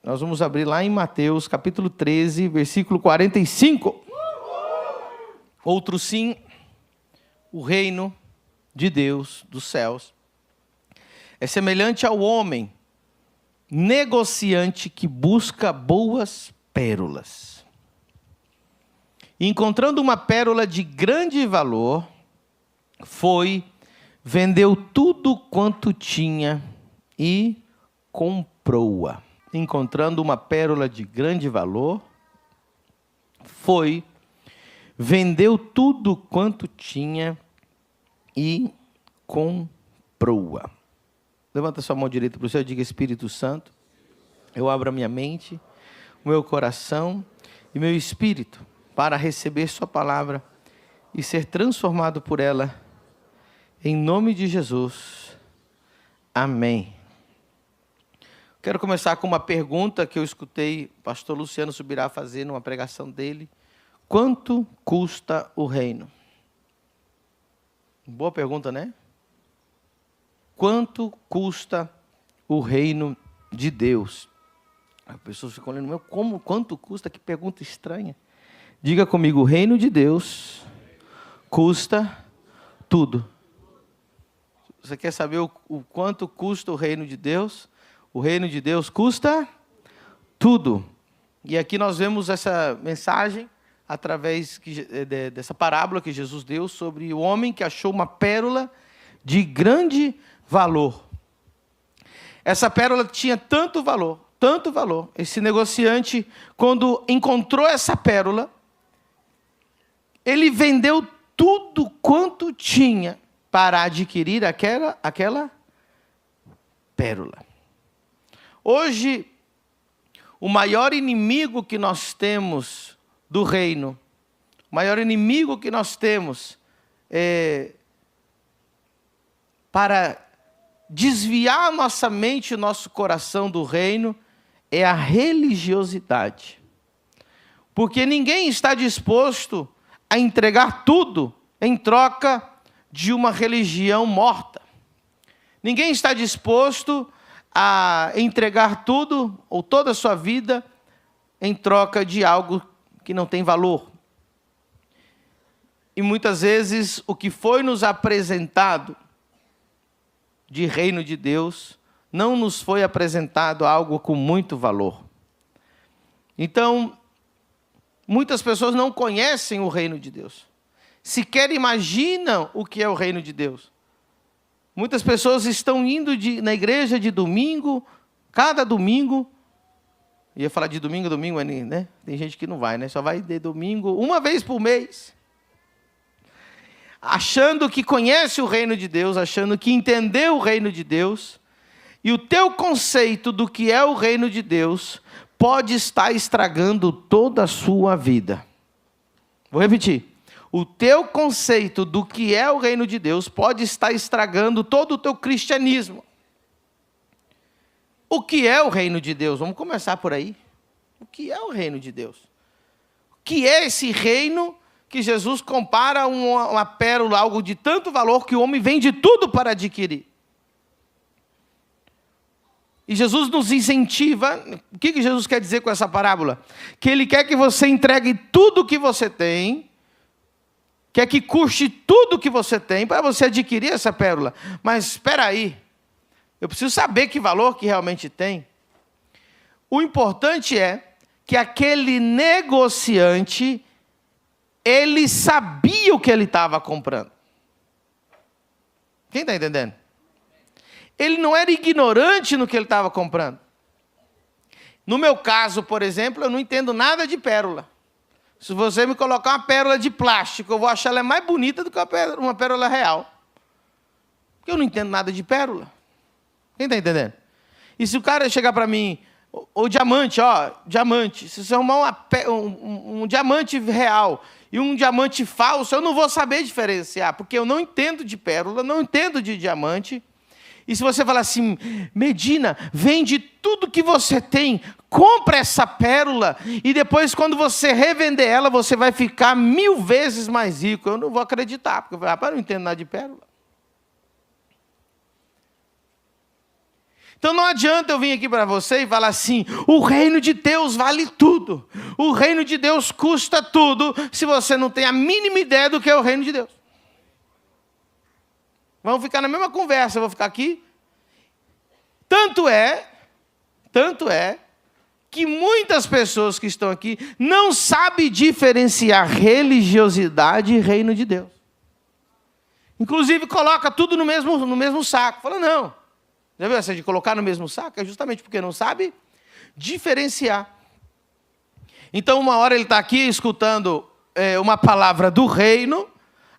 Nós vamos abrir lá em Mateus, capítulo 13, versículo 45. Outro sim, o reino de Deus, dos céus, é semelhante ao homem negociante que busca boas pérolas. Encontrando uma pérola de grande valor, vendeu tudo quanto tinha e comprou-a. Encontrando uma pérola de grande valor, vendeu tudo quanto tinha e comprou-a. Levanta sua mão direita para o céu e diga: Espírito Santo, eu abro a minha mente, o meu coração e meu espírito para receber sua palavra e ser transformado por ela, em nome de Jesus. Amém. Quero começar com uma pergunta que eu escutei o pastor Luciano Subirá fazer numa pregação dele. Quanto custa o reino? Boa pergunta, né? Quanto custa o reino de Deus? As pessoas ficam olhando, quanto custa? Que pergunta estranha. Diga comigo: o reino de Deus custa tudo. Você quer saber o quanto custa o reino de Deus? O reino de Deus custa tudo. E aqui nós vemos essa mensagem através dessa parábola que Jesus deu sobre o homem que achou uma pérola de grande valor. Essa pérola tinha tanto valor. Esse negociante, quando encontrou essa pérola, ele vendeu tudo quanto tinha para adquirir aquela pérola. Hoje, o maior inimigo que nós temos do reino, o maior inimigo que nós temos para desviar a nossa mente e o nosso coração do reino é a religiosidade. Porque ninguém está disposto a entregar tudo em troca de uma religião morta. Ninguém está disposto a entregar tudo ou toda a sua vida em troca de algo que não tem valor. E muitas vezes o que foi nos apresentado de reino de Deus não nos foi apresentado algo com muito valor. Então, muitas pessoas não conhecem o reino de Deus. Sequer imaginam o que é o reino de Deus. Muitas pessoas estão indo na igreja de domingo, cada domingo. Ia falar de domingo, né? Tem gente que não vai, né? Só vai de domingo uma vez por mês. Achando que conhece o reino de Deus, achando que entendeu o reino de Deus. E o teu conceito do que é o reino de Deus pode estar estragando toda a sua vida. Vou repetir. O teu conceito do que é o reino de Deus pode estar estragando todo o teu cristianismo. O que é o reino de Deus? Vamos começar por aí. O que é o reino de Deus? O que é esse reino que Jesus compara uma pérola, algo de tanto valor que o homem vende tudo para adquirir? E Jesus nos incentiva. O que Jesus quer dizer com essa parábola? Que Ele quer que você entregue tudo o que você tem, quer que custe tudo o que você tem para você adquirir essa pérola. Mas espera aí, eu preciso saber que valor que realmente tem. O importante é que aquele negociante, ele sabia o que ele estava comprando. Quem está entendendo? Ele não era ignorante no que ele estava comprando. No meu caso, por exemplo, eu não entendo nada de pérola. Se você me colocar uma pérola de plástico, eu vou achar ela mais bonita do que uma pérola real. Porque eu não entendo nada de pérola. Quem está entendendo? E se o cara chegar para mim, o diamante, diamante, se você arrumar um diamante real e um diamante falso, eu não vou saber diferenciar, porque eu não entendo de pérola, não entendo de diamante. E se você falar assim, Medina, vende tudo que você tem, compra essa pérola, e depois quando você revender ela, você vai ficar 1000 vezes mais rico. Eu não vou acreditar, porque eu não entendo nada de pérola. Então não adianta eu vir aqui para você e falar assim, o reino de Deus vale tudo. O reino de Deus custa tudo, se você não tem a mínima ideia do que é o reino de Deus. Vamos ficar na mesma conversa, eu vou ficar aqui. Tanto é que muitas pessoas que estão aqui não sabem diferenciar religiosidade e reino de Deus. Inclusive coloca tudo no mesmo saco. Fala, não. Já viu essa de colocar no mesmo saco? É justamente porque não sabe diferenciar. Então, uma hora ele está aqui escutando uma palavra do reino,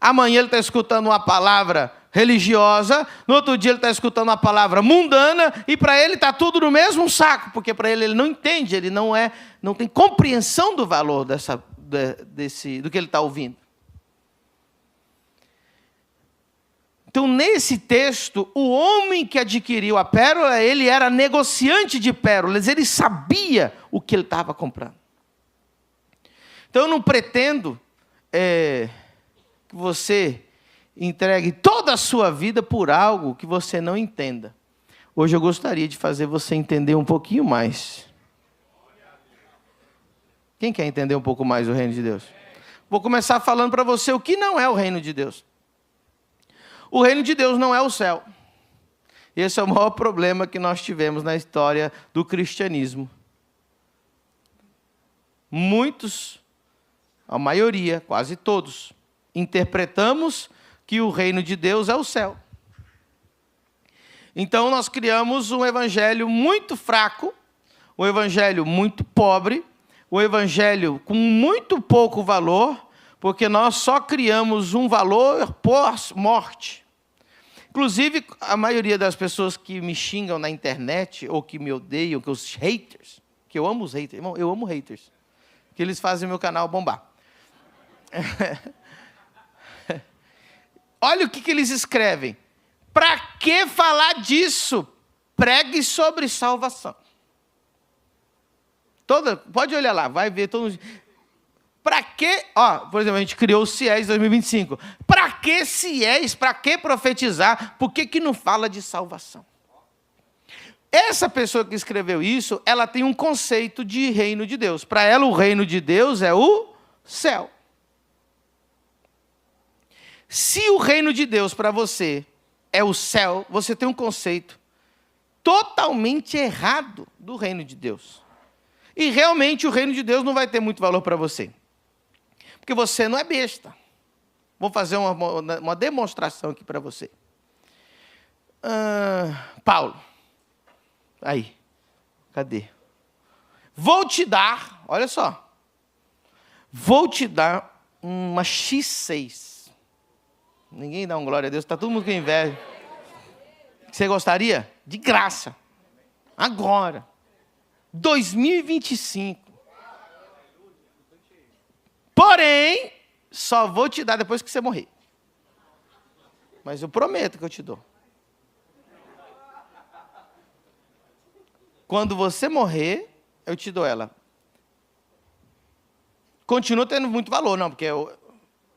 amanhã ele está escutando uma palavra religiosa, no outro dia ele está escutando uma palavra mundana, e para ele está tudo no mesmo saco, porque para ele não entende, ele não tem compreensão do valor do que ele está ouvindo. Então, nesse texto, o homem que adquiriu a pérola, ele era negociante de pérolas, ele sabia o que ele estava comprando. Então, eu não pretendo que você entregue toda a sua vida por algo que você não entenda. Hoje eu gostaria de fazer você entender um pouquinho mais. Quem quer entender um pouco mais o reino de Deus? Vou começar falando para você o que não é o reino de Deus. O reino de Deus não é o céu. Esse é o maior problema que nós tivemos na história do cristianismo. Muitos, a maioria, quase todos, interpretamos que o reino de Deus é o céu. Então nós criamos um evangelho muito fraco, um evangelho muito pobre, um evangelho com muito pouco valor, porque nós só criamos um valor pós-morte. Inclusive, a maioria das pessoas que me xingam na internet, ou que me odeiam, que os haters, que eu amo os haters, irmão, eu amo haters, que eles fazem meu canal bombar. Olha o que eles escrevem. Para que falar disso? Pregue sobre salvação. Pode olhar lá, vai ver todo mundo. Para que, por exemplo, a gente criou o CIES 2025. Para que CIES? Para que profetizar? Por que não fala de salvação? Essa pessoa que escreveu isso, ela tem um conceito de reino de Deus. Para ela, o reino de Deus é o céu. Se o reino de Deus para você é o céu, você tem um conceito totalmente errado do reino de Deus. E realmente o reino de Deus não vai ter muito valor para você. Porque você não é besta. Vou fazer uma demonstração aqui para você. Paulo. Aí. Cadê? Vou te dar, olha só. Vou te dar uma X6. Ninguém dá um glória a Deus, está todo mundo com inveja. Você gostaria? De graça. Agora. 2025. Porém, só vou te dar depois que você morrer. Mas eu prometo que eu te dou. Quando você morrer, eu te dou ela. Continua tendo muito valor, não, porque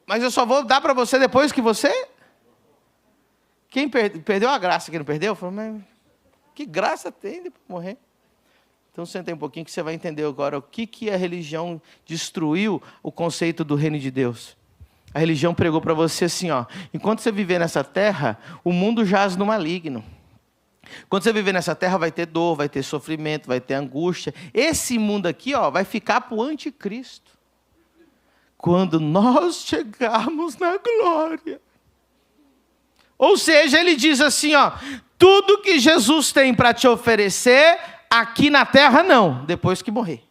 mas eu só vou dar para você depois que você... Quem perdeu a graça, quem não perdeu? Falou, mas que graça tem depois de morrer? Então, senta aí um pouquinho que você vai entender agora o que a religião destruiu o conceito do reino de Deus. A religião pregou para você assim, enquanto você viver nessa terra, o mundo jaz no maligno. Quando você viver nessa terra, vai ter dor, vai ter sofrimento, vai ter angústia. Esse mundo aqui, vai ficar para o anticristo. Quando nós chegarmos na glória. Ou seja, ele diz assim, tudo que Jesus tem para te oferecer, aqui na terra não, depois que morrer.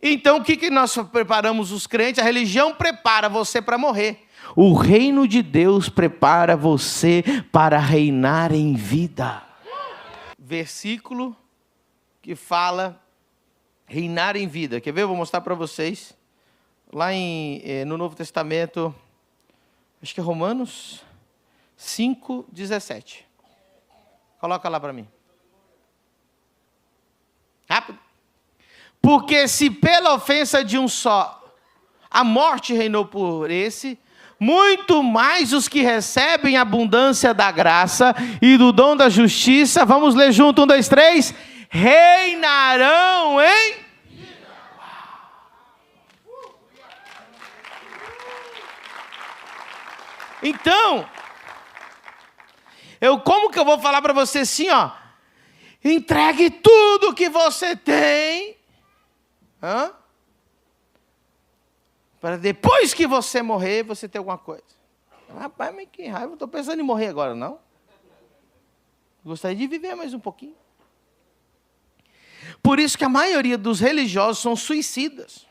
Então, o que nós preparamos os crentes? A religião prepara você para morrer. O reino de Deus prepara você para reinar em vida. Versículo que fala reinar em vida. Quer ver? Eu vou mostrar para vocês. Lá no Novo Testamento, acho que é Romanos 5:17. Coloca lá para mim. Rápido. Porque se pela ofensa de um só a morte reinou por esse, muito mais os que recebem a abundância da graça e do dom da justiça, vamos ler junto, 1, 2, 3, reinarão em... Então, como que eu vou falar para você assim, ó? Entregue tudo que você tem, para depois que você morrer, você ter alguma coisa. Rapaz, mas que raiva, eu estou pensando em morrer agora, não? Gostaria de viver mais um pouquinho. Por isso que a maioria dos religiosos são suicidas.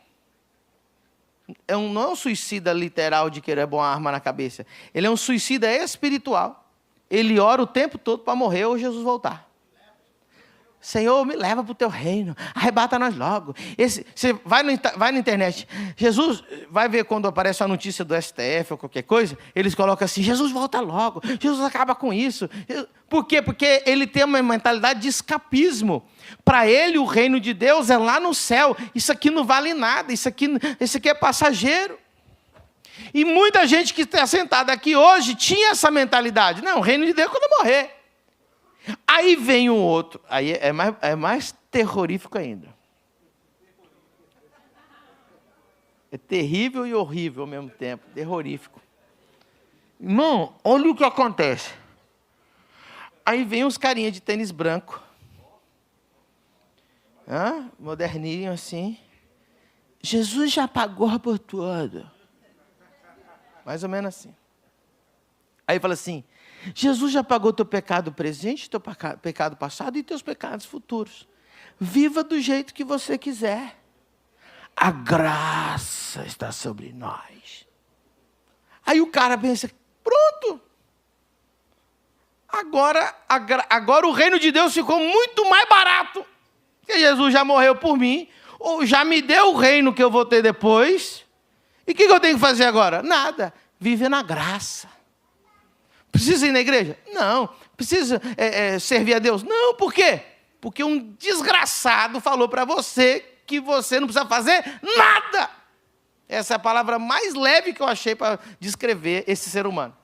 Não é um suicida literal de querer pôr uma arma na cabeça. Ele é um suicida espiritual. Ele ora o tempo todo para morrer ou Jesus voltar. Senhor, me leva para o teu reino. Arrebata nós logo. Você vai na internet. Jesus, vai ver quando aparece a notícia do STF ou qualquer coisa. Eles colocam assim, Jesus volta logo. Jesus acaba com isso. Por quê? Porque ele tem uma mentalidade de escapismo. Para ele, o reino de Deus é lá no céu. Isso aqui não vale nada. Isso aqui é passageiro. E muita gente que está sentada aqui hoje tinha essa mentalidade. Não, o reino de Deus é quando eu morrer. Aí vem um outro. Aí é mais terrorífico ainda. É terrível e horrível ao mesmo tempo. Terrorífico. Irmão, olha o que acontece. Aí vem uns carinha de tênis branco. Moderninho assim. Jesus já pagou por tudo. Mais ou menos assim. Aí fala assim, Jesus já pagou teu pecado presente, teu pecado passado e teus pecados futuros. Viva do jeito que você quiser. A graça está sobre nós. Aí o cara pensa, pronto. Agora o reino de Deus ficou muito mais barato. Porque Jesus já morreu por mim, ou já me deu o reino que eu vou ter depois. E o que eu tenho que fazer agora? Nada. Viver na graça. Precisa ir na igreja? Não. Precisa servir a Deus? Não. Por quê? Porque um desgraçado falou para você que você não precisa fazer nada. Essa é a palavra mais leve que eu achei para descrever esse ser humano.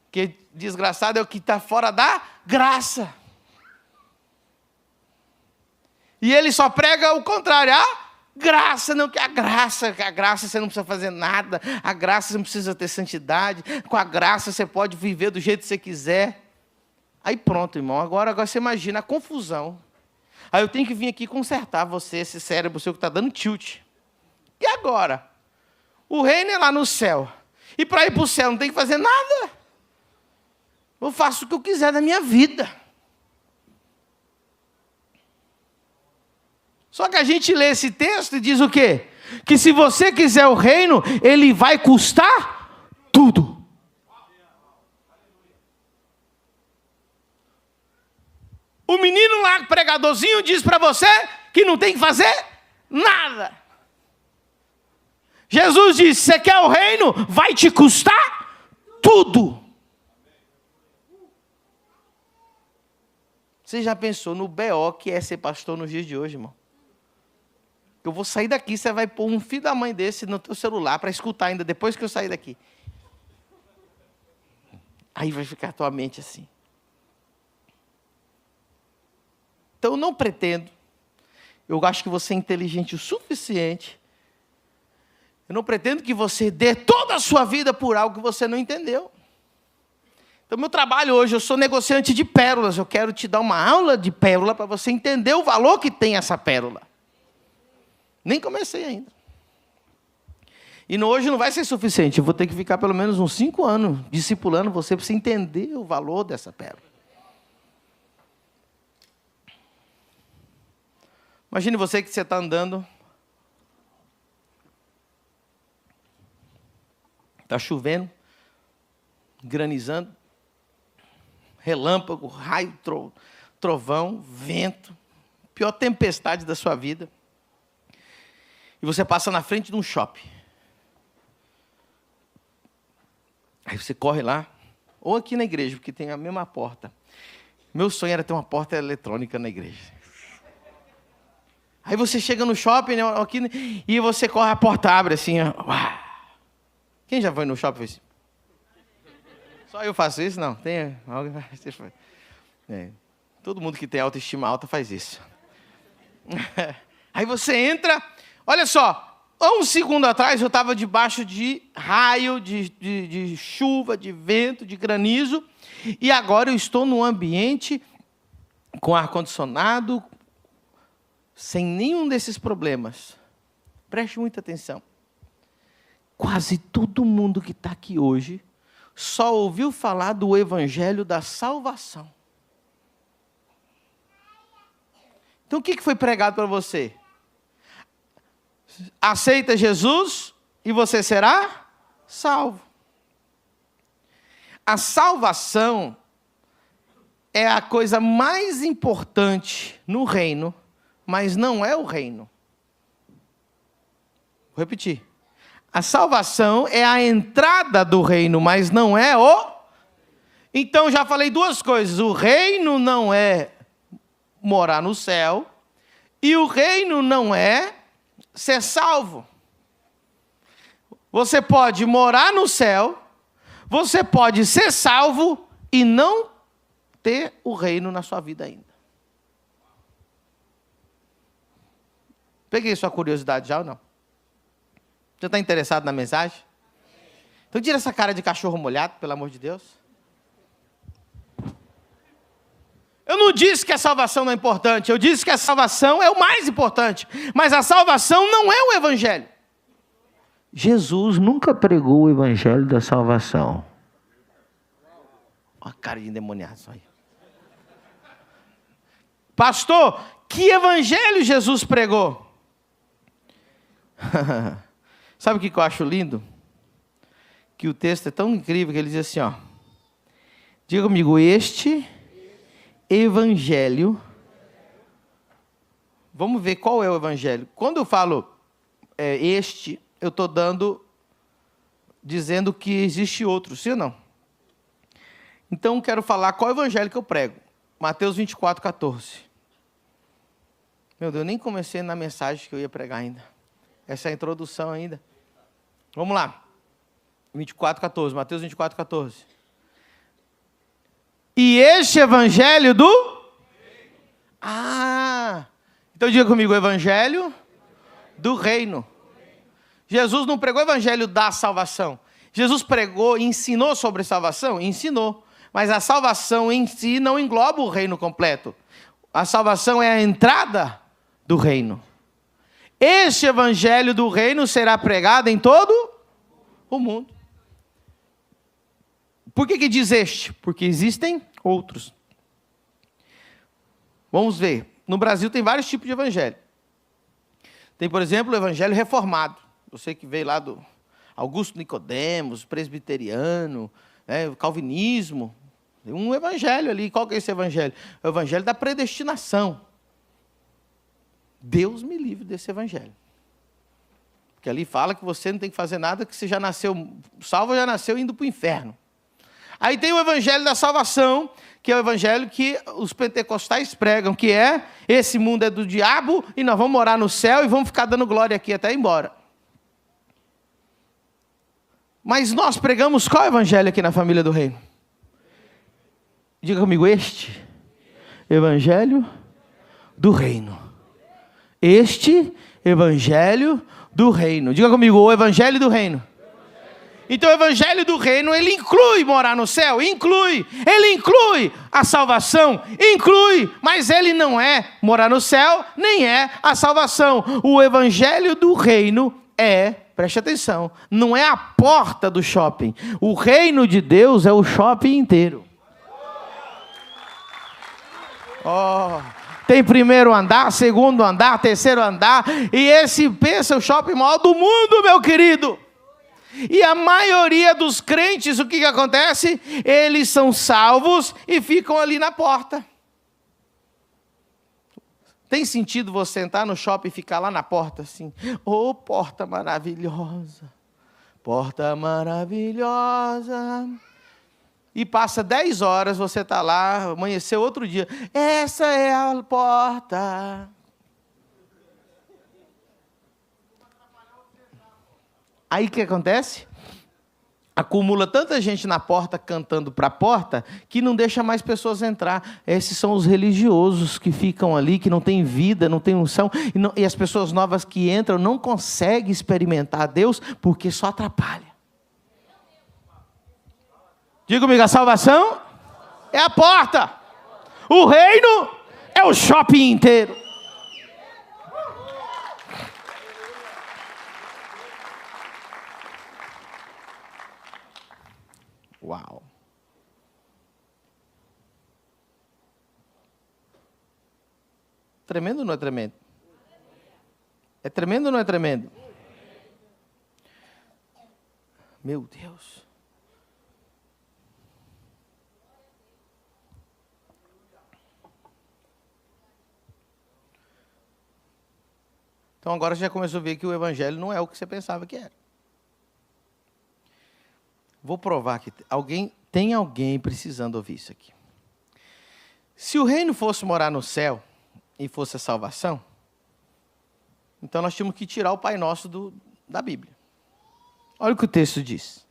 Porque desgraçado é o que está fora da graça. E ele só prega o contrário. Graça, não, que a graça você não precisa fazer nada, a graça você não precisa ter santidade, com a graça você pode viver do jeito que você quiser. Aí pronto, irmão, agora você imagina a confusão. Aí eu tenho que vir aqui consertar você, esse cérebro seu que está dando tilt. E agora? O reino é lá no céu, e para ir para o céu não tem que fazer nada. Eu faço o que eu quiser da minha vida. Só que a gente lê esse texto e diz o quê? Que se você quiser o reino, ele vai custar tudo. O menino lá, pregadorzinho, diz para você que não tem que fazer nada. Jesus disse, você quer o reino? Vai te custar tudo. Você já pensou no BO que é ser pastor nos dias de hoje, irmão? Eu vou sair daqui, você vai pôr um filho da mãe desse no teu celular para escutar ainda depois que eu sair daqui. Aí vai ficar a tua mente assim. Então eu não pretendo, eu acho que você é inteligente o suficiente, eu não pretendo que você dê toda a sua vida por algo que você não entendeu. Então meu trabalho hoje, eu sou negociante de pérolas, eu quero te dar uma aula de pérola para você entender o valor que tem essa pérola. Nem comecei ainda. E hoje não vai ser suficiente. Eu vou ter que ficar pelo menos uns 5 anos discipulando você para você entender o valor dessa pérola. Imagine você que você está andando. Está chovendo. Granizando. Relâmpago, raio, trovão, vento. Pior tempestade da sua vida. E você passa na frente de um shopping. Aí você corre lá, ou aqui na igreja, porque tem a mesma porta. Meu sonho era ter uma porta eletrônica na igreja. Aí você chega no shopping, aqui, e você corre, a porta abre assim. Quem já foi no shopping? Só eu faço isso? Não. Tem alguém que faz? Todo mundo que tem autoestima alta faz isso. Aí você entra, olha só, há um segundo atrás eu estava debaixo de raio, de chuva, de vento, de granizo, e agora eu estou num ambiente com ar-condicionado, sem nenhum desses problemas. Preste muita atenção. Quase todo mundo que está aqui hoje só ouviu falar do evangelho da salvação. Então o que foi pregado para você? Aceita Jesus e você será salvo. A salvação é a coisa mais importante no reino, mas não é o reino. Vou repetir. A salvação é a entrada do reino, mas não é o... Então, já falei duas coisas. O reino não é morar no céu, e o reino não é ser salvo. Você pode morar no céu, você pode ser salvo e não ter o reino na sua vida ainda. Peguei sua curiosidade já ou não? Você está interessado na mensagem? Então tira essa cara de cachorro molhado, pelo amor de Deus. Eu não disse que a salvação não é importante, eu disse que a salvação é o mais importante. Mas a salvação não é o evangelho. Jesus nunca pregou o evangelho da salvação. Olha a cara de endemoniado isso aí. Pastor, que evangelho Jesus pregou? Sabe o que eu acho lindo? Que o texto é tão incrível que ele diz assim, ó. Diga comigo, este evangelho. Vamos ver qual é o evangelho. Quando eu falo este, eu estou dizendo que existe outro, sim ou não? Então, quero falar qual evangelho que eu prego. Mateus 24, 14. Meu Deus, eu nem comecei na mensagem que eu ia pregar ainda. Essa é a introdução ainda. Vamos lá. 24, 14. Mateus 24, 14. E este evangelho do... Então diga comigo, o evangelho do reino. Jesus não pregou o evangelho da salvação. Jesus pregou e ensinou sobre salvação? Ensinou. Mas a salvação em si não engloba o reino completo. A salvação é a entrada do reino. Este evangelho do reino será pregado em todo o mundo. Por que diz este? Porque existem outros. Vamos ver. No Brasil tem vários tipos de evangelho. Tem, por exemplo, o evangelho reformado. Você que veio lá do Augusto Nicodemos, presbiteriano, o calvinismo. Tem um evangelho ali. Qual que é esse evangelho? É o evangelho da predestinação. Deus me livre desse evangelho. Porque ali fala que você não tem que fazer nada, que você já nasceu salvo, já nasceu indo para o inferno. Aí tem o evangelho da salvação, que é o evangelho que os pentecostais pregam, que é, esse mundo é do diabo, e nós vamos morar no céu e vamos ficar dando glória aqui até ir embora. Mas nós pregamos qual evangelho aqui na família do reino? Diga comigo, este evangelho do reino. Este evangelho do reino. Diga comigo, o evangelho do reino. Então o evangelho do reino, ele inclui morar no céu? Inclui. Ele inclui a salvação? Inclui. Mas ele não é morar no céu, nem é a salvação. O evangelho do reino preste atenção, não é a porta do shopping. O reino de Deus é o shopping inteiro. Tem primeiro andar, segundo andar, terceiro andar, e esse pensa o shopping maior do mundo, meu querido. E a maioria dos crentes, o que acontece? Eles são salvos e ficam ali na porta. Tem sentido você entrar no shopping e ficar lá na porta assim? Oh, porta maravilhosa, porta maravilhosa. E passa 10 horas, você está lá, amanheceu outro dia. Essa é a porta. Aí o que acontece? acumula tanta gente na porta cantando para a porta que não deixa mais pessoas entrar. Esses são os religiosos que ficam ali, que não têm vida, não têm unção, e as pessoas novas que entram não conseguem experimentar Deus porque só atrapalha. Diga comigo, a salvação é a porta, o reino é o shopping inteiro. Uau! Tremendo ou não é tremendo? É tremendo ou não é tremendo? Meu Deus! Então agora você já começou a ver que o evangelho não é o que você pensava que era. Vou provar que tem alguém precisando ouvir isso aqui. Se o reino fosse morar no céu e fosse a salvação, então nós tínhamos que tirar o Pai Nosso da Bíblia. Olha o que o texto diz.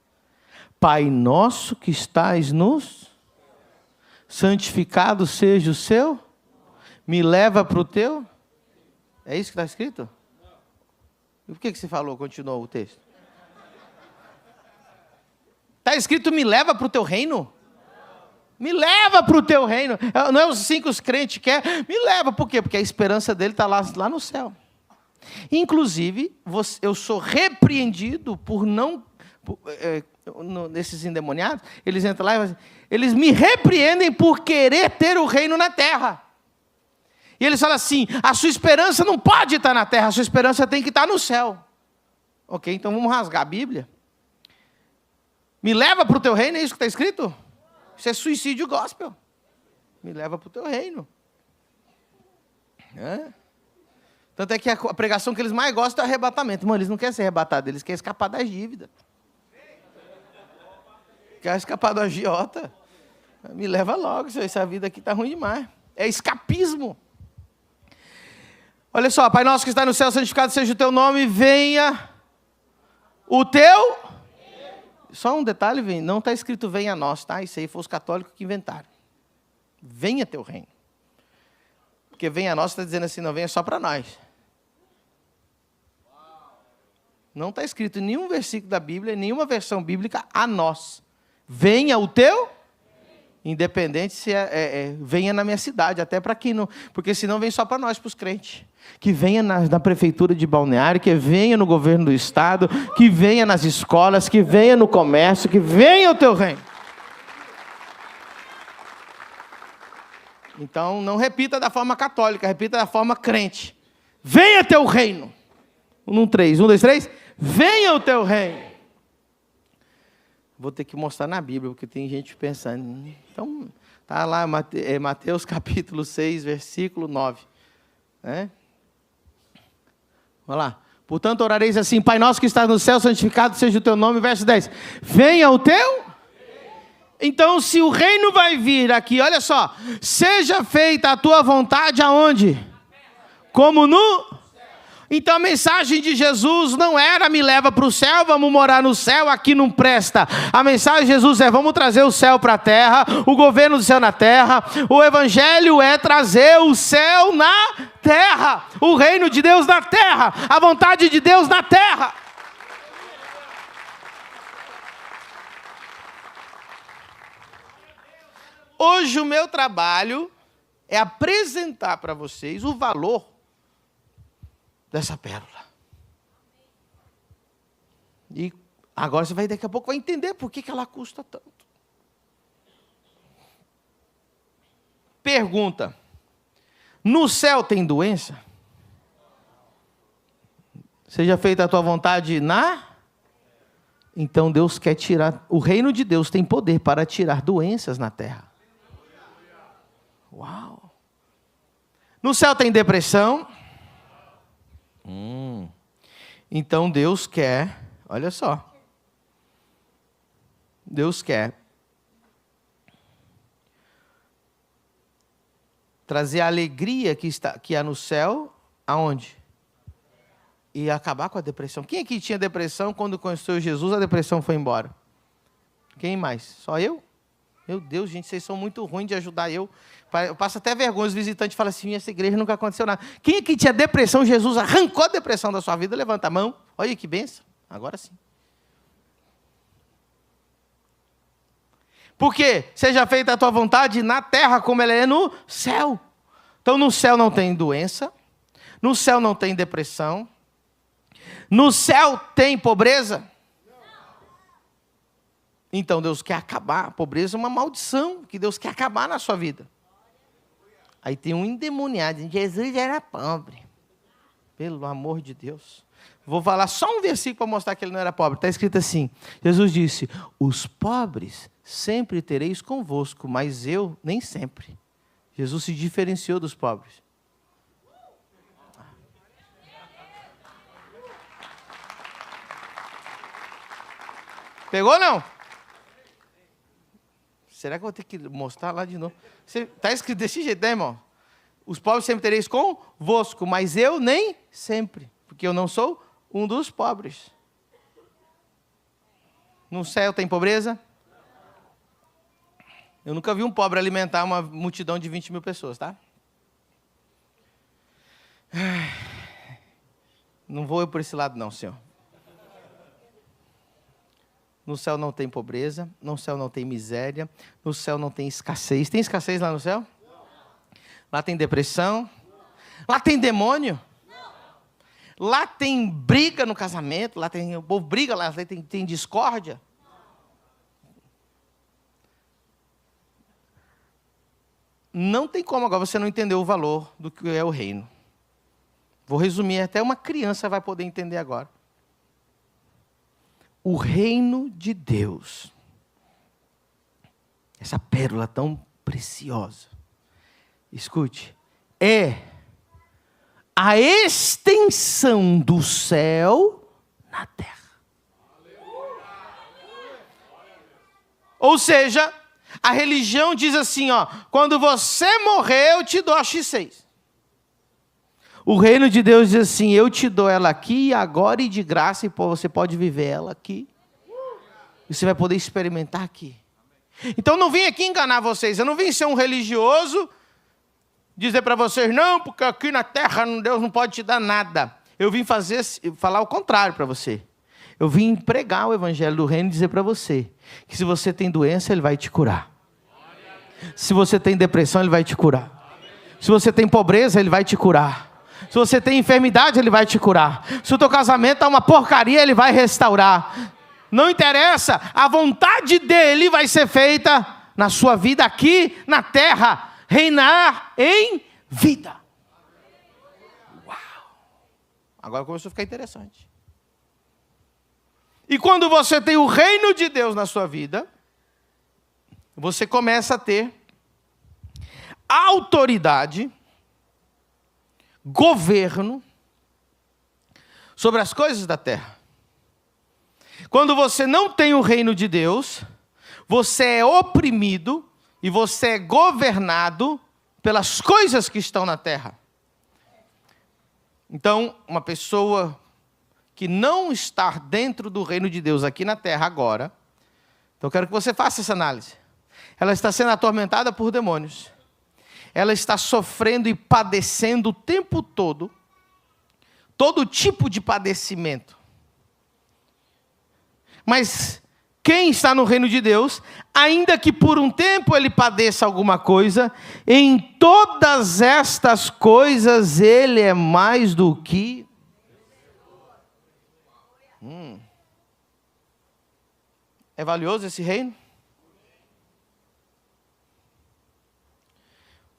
Pai nosso que estais nos, santificado seja o seu, me leva para o teu. É isso que está escrito? E por que você falou, continuou o texto? Está escrito, me leva para o teu reino? Me leva para o teu reino. Não é assim que os crentes querem? Me leva, por quê? Porque a esperança dele está lá no céu. Inclusive, eu sou repreendido por não... nesses endemoniados, eles entram lá e falam assim, eles me repreendem por querer ter o reino na terra. E eles falam assim, a sua esperança não pode estar na terra, a sua esperança tem que estar no céu. Ok, então vamos rasgar a Bíblia. Me leva para o teu reino, é isso que está escrito? Isso é suicídio gospel. Me leva para o teu reino. Tanto é que a pregação que eles mais gostam é o arrebatamento. Mano, eles não querem ser arrebatados, eles querem escapar das dívidas. Querem escapar do agiota. Me leva logo, essa vida aqui está ruim demais. É escapismo. Olha só, Pai nosso que está no céu, santificado seja o teu nome, venha o teu... Só um detalhe, não está escrito venha a nós, tá? Isso aí foi os católicos que inventaram. Venha teu reino. Porque venha a nós está dizendo assim, não venha só para nós. Não está escrito em nenhum versículo da Bíblia, em nenhuma versão bíblica, a nós. Venha o teu, independente se venha na minha cidade, até para quem não... Porque senão vem só para nós, para os crentes. Que venha na prefeitura de Balneário, que venha no governo do estado, que venha nas escolas, que venha no comércio, que venha o teu reino. Então, não repita da forma católica, repita da forma crente. Venha teu reino. 1, 3, 1, 2, 3. Venha o teu reino. Vou ter que mostrar na Bíblia, porque tem gente pensando. Então, está lá, Mateus capítulo 6, versículo 9. Vamos lá. Portanto, orareis assim, Pai nosso que estás no céu, santificado seja o teu nome. Verso 10. Venha o teu... Então, se o reino vai vir aqui, olha só. Seja feita a tua vontade aonde? Como no... Então a mensagem de Jesus não era me leva para o céu, vamos morar no céu, aqui não presta. A mensagem de Jesus é vamos trazer o céu para a terra, o governo do céu na terra. O evangelho é trazer o céu na terra, o reino de Deus na terra, a vontade de Deus na terra. Hoje o meu trabalho é apresentar para vocês o valor dessa pérola. E agora você daqui a pouco vai entender por que ela custa tanto. Pergunta: no céu tem doença? Seja feita a tua vontade na... Então Deus quer tirar... O reino de Deus tem poder para tirar doenças na terra. Uau! No céu tem depressão? Então Deus quer, olha só, Deus quer trazer a alegria que há no céu, aonde? E acabar com a depressão. Quem aqui tinha depressão quando conheceu Jesus, a depressão foi embora? Quem mais? Só eu? Meu Deus, gente, vocês são muito ruins de ajudar eu. Eu passo até vergonha, os visitantes falam assim, essa igreja nunca aconteceu nada. Quem aqui tinha depressão, Jesus arrancou a depressão da sua vida, levanta a mão. Olha que bênção, agora sim. Porque seja feita a tua vontade na terra como ela é no céu. Então no céu não tem doença, no céu não tem depressão, no céu tem pobreza. Então Deus quer acabar, a pobreza é uma maldição, que Deus quer acabar na sua vida. Aí tem um endemoniado, Jesus era pobre. Pelo amor de Deus. Vou falar só um versículo para mostrar que ele não era pobre. Está escrito assim, Jesus disse, os pobres sempre tereis convosco, mas eu nem sempre. Jesus se diferenciou dos pobres. Pegou ou não? Será que eu vou ter que mostrar lá de novo? Está escrito desse jeito, né, irmão? Os pobres sempre tereis convosco, mas eu nem sempre, porque eu não sou um dos pobres. No céu tem pobreza? Eu nunca vi um pobre alimentar uma multidão de 20 mil pessoas, tá? Não vou eu por esse lado não, Senhor. No céu não tem pobreza, no céu não tem miséria, no céu não tem escassez. Tem escassez lá no céu? Não. Lá tem depressão? Não. Lá tem demônio? Não. Lá tem briga no casamento? Lá tem, o povo briga, lá tem discórdia? Não tem como agora você não entender o valor do que é o reino. Vou resumir, até uma criança vai poder entender agora. O reino de Deus, essa pérola tão preciosa, escute, é a extensão do céu na terra. Ou seja, a religião diz assim, ó, quando você morrer, eu te dou a X6. O reino de Deus diz assim, eu te dou ela aqui, agora e de graça, e você pode viver ela aqui. E você vai poder experimentar aqui. Então não vim aqui enganar vocês, eu não vim ser um religioso, dizer para vocês, não, porque aqui na terra Deus não pode te dar nada. Eu vim falar o contrário para você. Eu vim pregar o evangelho do reino e dizer para você, que se você tem doença, Ele vai te curar. Se você tem depressão, Ele vai te curar. Se você tem pobreza, Ele vai te curar. Se você tem enfermidade, Ele vai te curar. Se o teu casamento é uma porcaria, Ele vai restaurar. Não interessa, a vontade dEle vai ser feita na sua vida aqui na terra. Reinar em vida. Uau! Agora começou a ficar interessante. E quando você tem o reino de Deus na sua vida, você começa a ter autoridade, governo sobre as coisas da terra. Quando você não tem o reino de Deus, você é oprimido e você é governado pelas coisas que estão na terra. Então, uma pessoa que não está dentro do reino de Deus aqui na terra agora, então eu quero que você faça essa análise. Ela está sendo atormentada por demônios. Ela está sofrendo e padecendo o tempo todo tipo de padecimento. Mas quem está no reino de Deus, ainda que por um tempo ele padeça alguma coisa, em todas estas coisas ele é mais do que... É valioso esse reino?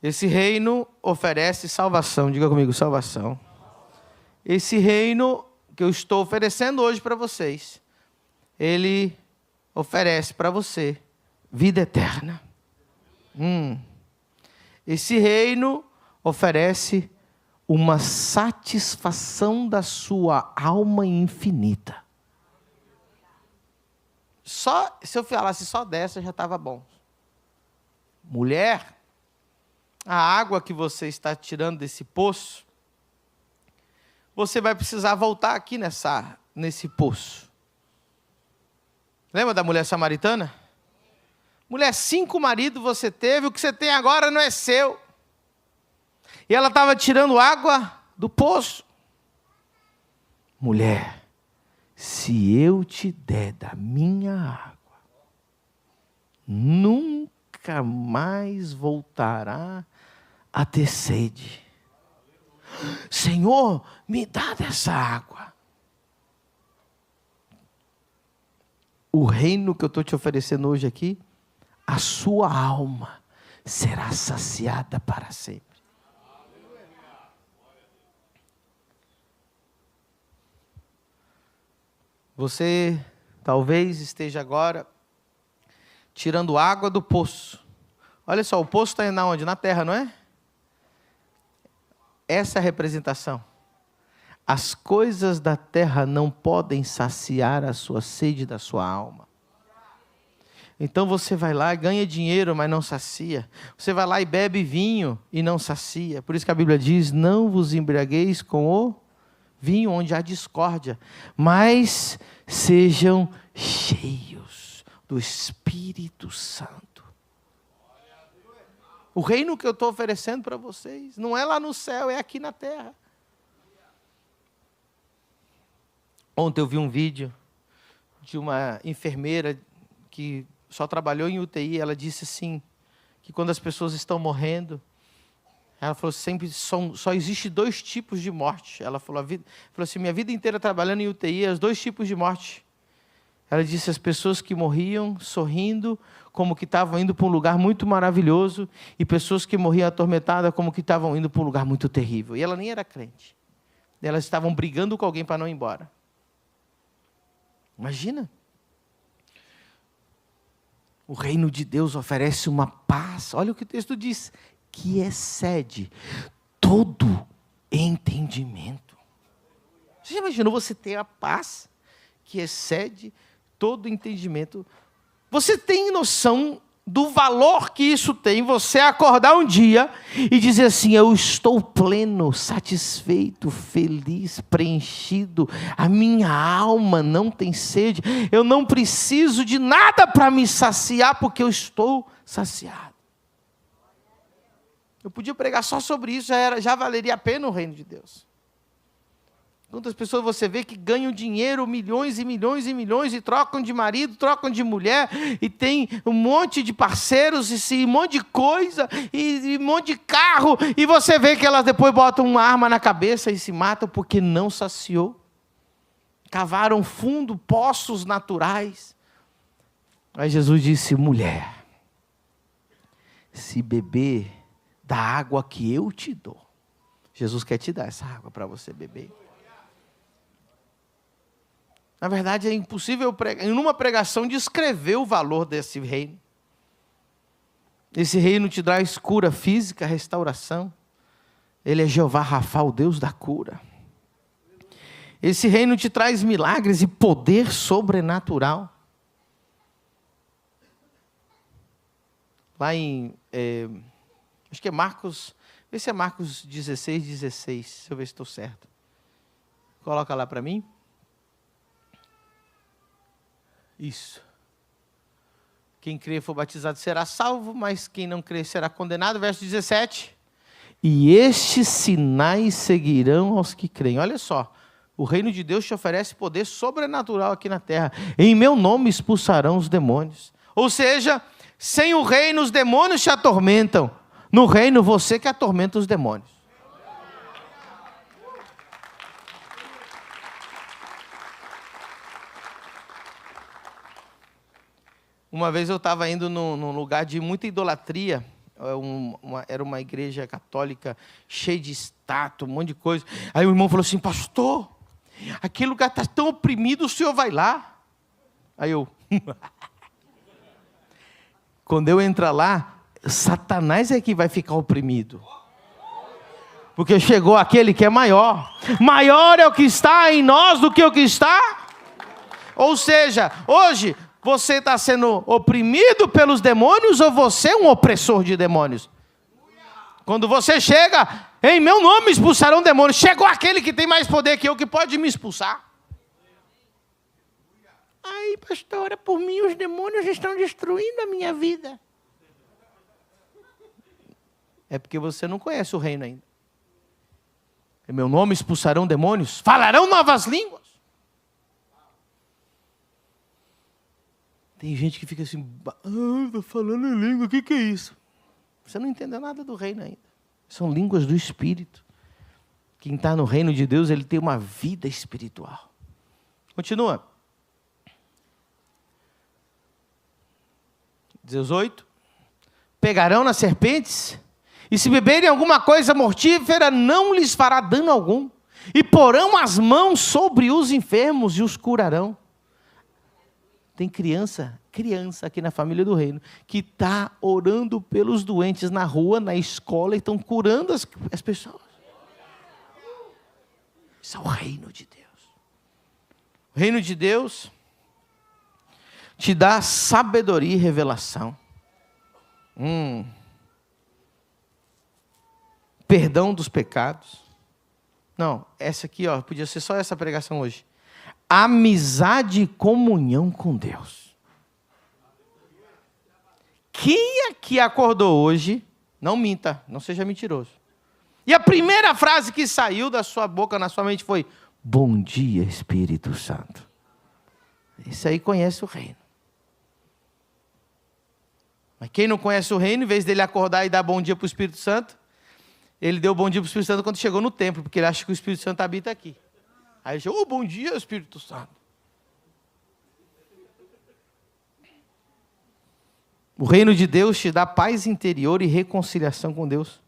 Esse reino oferece salvação. Diga comigo, salvação. Esse reino que eu estou oferecendo hoje para vocês, ele oferece para você vida eterna. Esse reino oferece uma satisfação da sua alma infinita. Só, se eu falasse só dessa, já estava bom. Mulher, a água que você está tirando desse poço, você vai precisar voltar aqui nesse poço. Lembra da mulher samaritana? Mulher, 5 maridos você teve, o que você tem agora não é seu. E ela estava tirando água do poço. Mulher, se eu te der da minha água, nunca mais voltará a ter sede. Senhor, me dá dessa água. O reino que eu estou te oferecendo hoje aqui, a sua alma será saciada para sempre. Você talvez esteja agora tirando água do poço. Olha só, o poço está indo onde? Na terra, não é? Essa é a representação. As coisas da terra não podem saciar a sua sede da sua alma. Então você vai lá, ganha dinheiro, mas não sacia. Você vai lá e bebe vinho e não sacia. Por isso que a Bíblia diz, não vos embriagueis com o vinho onde há discórdia, mas sejam cheios do Espírito Santo. O reino que eu estou oferecendo para vocês, não é lá no céu, é aqui na terra. Ontem eu vi um vídeo de uma enfermeira que só trabalhou em UTI. Ela disse assim, que quando as pessoas estão morrendo, ela falou, sempre só existe 2 tipos de morte. Ela falou assim, minha vida inteira trabalhando em UTI, os 2 tipos de morte. Ela disse, as pessoas que morriam sorrindo, como que estavam indo para um lugar muito maravilhoso, e pessoas que morriam atormentadas, como que estavam indo para um lugar muito terrível. E ela nem era crente. Elas estavam brigando com alguém para não ir embora. Imagina. O reino de Deus oferece uma paz. Olha o que o texto diz. Que excede todo entendimento. Você já imaginou você ter a paz que excede todo entendimento? Você tem noção do valor que isso tem, você acordar um dia e dizer assim, eu estou pleno, satisfeito, feliz, preenchido, a minha alma não tem sede, eu não preciso de nada para me saciar, porque eu estou saciado. Eu podia pregar só sobre isso, já valeria a pena o reino de Deus. Quantas pessoas você vê que ganham dinheiro, milhões e milhões e milhões, e trocam de marido, trocam de mulher, e tem um monte de parceiros, e um monte de coisa, e um monte de carro, e você vê que elas depois botam uma arma na cabeça e se matam porque não saciou. Cavaram fundo, poços naturais. Aí Jesus disse, mulher, se beber da água que eu te dou, Jesus quer te dar essa água para você beber. Na verdade, é impossível, em uma pregação, descrever o valor desse reino. Esse reino te traz cura física, restauração. Ele é Jeová Rafa, o Deus da cura. Esse reino te traz milagres e poder sobrenatural. Lá em, acho que é Marcos, vê se é Marcos 16, 16, deixa eu ver se estou certo. Coloca lá para mim. Isso. Quem crer e for batizado será salvo, mas quem não crer será condenado. Verso 17. E estes sinais seguirão aos que creem. Olha só, o reino de Deus te oferece poder sobrenatural aqui na terra. Em meu nome expulsarão os demônios. Ou seja, sem o reino os demônios te atormentam. No reino você que atormenta os demônios. Uma vez eu estava indo num lugar de muita idolatria, era uma igreja católica cheia de estátua, um monte de coisa. Aí o irmão falou assim, pastor, aquele lugar está tão oprimido, o senhor vai lá? Aí eu, quando eu entrar lá, Satanás é que vai ficar oprimido. Porque chegou aquele que é maior. Maior é o que está em nós do que o que está. Ou seja, hoje, você está sendo oprimido pelos demônios ou você é um opressor de demônios? Quando você chega, em meu nome expulsarão demônios. Chegou aquele que tem mais poder que eu, que pode me expulsar. Ai, pastora, por mim os demônios estão destruindo a minha vida. É porque você não conhece o reino ainda. Em meu nome expulsarão demônios, falarão novas línguas. Tem gente que fica assim, está falando em língua, o que é isso? Você não entendeu nada do reino ainda. São línguas do Espírito. Quem está no reino de Deus, ele tem uma vida espiritual. Continua. 18. Pegarão nas serpentes, e se beberem alguma coisa mortífera, não lhes fará dano algum. E porão as mãos sobre os enfermos e os curarão. Tem criança aqui na família do reino, que está orando pelos doentes na rua, na escola, e estão curando as pessoas. Isso é o reino de Deus. O reino de Deus te dá sabedoria e revelação. Perdão dos pecados. Não, essa aqui, podia ser só essa pregação hoje. Amizade e comunhão com Deus. Quem aqui acordou hoje, não minta, não seja mentiroso. E a primeira frase que saiu da sua boca, na sua mente foi: bom dia, Espírito Santo. Esse aí conhece o reino. Mas quem não conhece o reino, em vez dele acordar e dar bom dia para o Espírito Santo, ele deu bom dia para o Espírito Santo quando chegou no templo, porque ele acha que o Espírito Santo habita aqui. Aí ele chegou: bom dia, Espírito Santo. O reino de Deus te dá paz interior e reconciliação com Deus.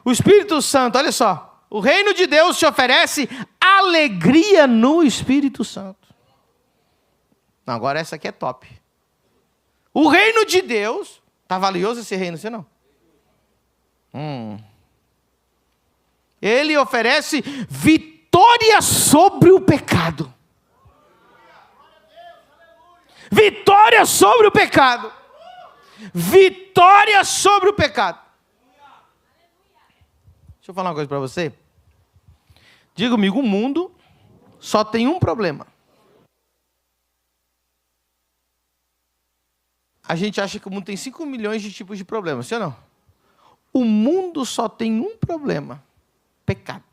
O Espírito Santo, olha só, o reino de Deus te oferece alegria no Espírito Santo. Não, agora essa aqui é top. O reino de Deus, está valioso esse reino, você não? Ele oferece vitória sobre o pecado. Vitória sobre o pecado. Vitória sobre o pecado. Deixa eu falar uma coisa para você. Diga comigo, o mundo só tem um problema. A gente acha que o mundo tem 5 milhões de tipos de problemas, sim ou não? O mundo só tem um problema: pecado.